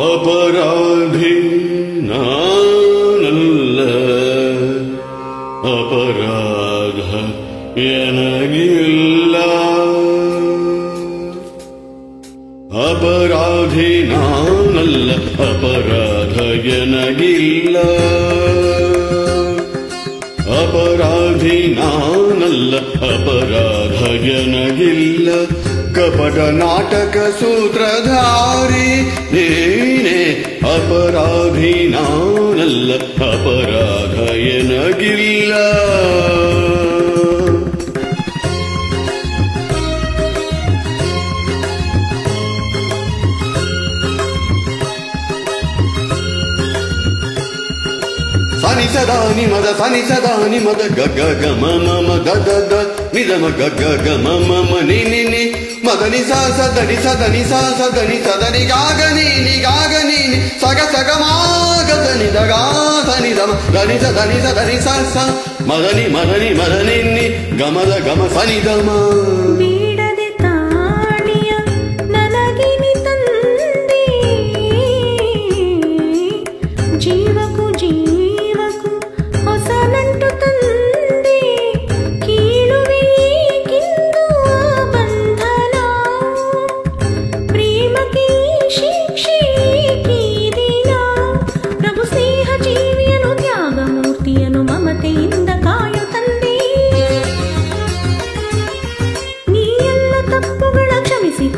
ಅಪರಾಧಿ ನಾನಲ್ಲ, ಅಪರಾಧ ಎನಗಿಲ್ಲ. ಅಪರಾಧಿ ನಾನಲ್ಲ, ಅಪರಾಧ ಎನಗಿಲ್ಲ. ಅಪರಾಧಿ ನಾನಲ್ಲ, ಅಪರಾಧ ಎನಗಿಲ್ಲ. ಕಪಟ ನಾಟಕ ಸೂತ್ರಧಾರಿ ನೀನೇ, ಅಪರಾಧಿ ನಾನಲ್ಲ, ಅಪರಾಧ ಎನಗಿಲ್ಲ. ಸನಿ ಸದಾ ನಿಮದ ಸನಿ ಸದಾ ನಿಮದ ಗಗ ಗಮ ಮಮ ಗದ ದ ನಿದಮ ಗಗ ಗಮ ಮಮ ನಿ ನಿ ನಿ ಮದನಿ ಸ ಸದನಿ ಸದನಿ ಸ ಸದನಿ ಸದನಿ ಗಾಗ ನೀನಿ ಗಾಗ ನೀನಿ ಸಗ ಸಗ ಮಾಗದ ನಿದ ಗಾ ಸನಿ ದಮ ಧನಿ ಸದನಿ ಸದನಿ ಸ ಸ ಮದನಿ ಮದನಿ ಮದನಿ ನಿ ಗಮದ ಗಮ ಸನಿ ದಮ.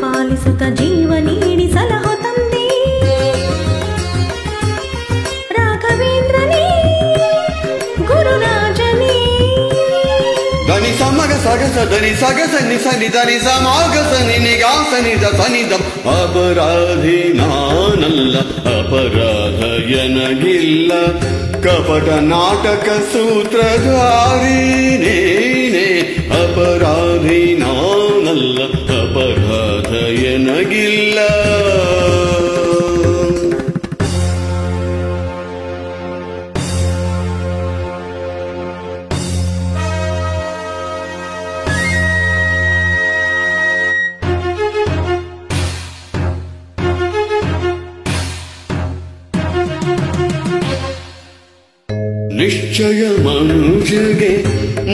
ಪಾಲಿಸುತ್ತ ಜೀವ ನೀಡಿ ಸಲಹೋ ತಂದೆ ರಾಘವೇಂದ್ರನೇ ಗುರುರಾಜನೇ. ಧನಿ ಸಮಗ ಸಗಸ ಧನಿ ಸಗಸ ನಿ ಸನಿ ಧನಿ ಸಮಾಗಸ ನಿನಿಗಾಸ ನಿದ ಸನಿದಂ. ಅಪರಾಧಿ ನಾನಲ್ಲ, ಅಪರಾಧ ಎನಗಿಲ್ಲ. ಕಪಟ ನಾಟಕ ಸೂತ್ರಧಾರಿ ನೀನೇ, ಅಪರಾಧಿ ನಾನಲ್ಲ, ಅಪರಾಧ ಎನಗಿಲ್ಲ. ನಿಶ್ಚಯ ಮನುಜಗೆ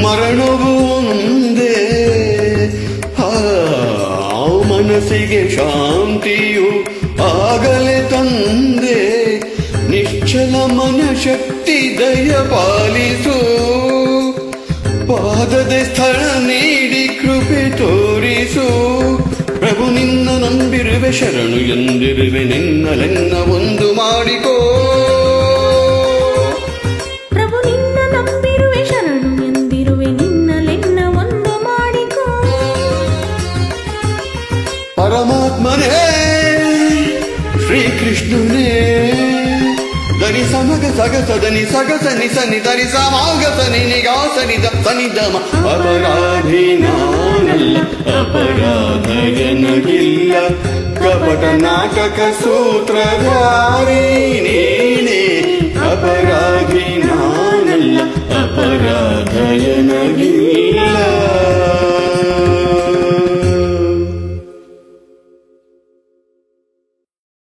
ಮರಣವು ಒಂದೇ, ಮನಸ್ಸಿಗೆ ಶಾಂತಿಯು ಆಗಲೇ ತಂದೆ. ನಿಶ್ಚಲ ಮನ ಶಕ್ತಿ ದಯ ಪಾಲಿಸು, ಪಾದದ ಸ್ಥಳ ನೀಡಿ ಕೃಪೆ ತೋರಿಸು. ಪ್ರಭು ನಿನ್ನ ನಂಬಿರುವೆ, ಶರಣು ಎಂದಿರುವೆ, ನಿನ್ನಲೆನ್ನ ಒಂದು ಮಾಡಿಕೋ. ಪರಮಾತ್ಮನೇ ಶ್ರೀಕೃಷ್ಣನೇ, ಧನಿ ಸಮಗ ಸಗ ಸದನಿ ಸಗ ಸನಿ ಸನಿ ಧನಿ ಸಮಾಗಸ ನಿನಿಗಾಸ ನಿದ ಸನಿದಮ. ಅಪರಾಧಿ ನಾನಲ್ಲ, ಅಪರಾಧ ಎನಗಿಲ್ಲ. ಕಪಟ ನಾಟಕ ಸೂತ್ರಧಾರಿ ನೀನೇ,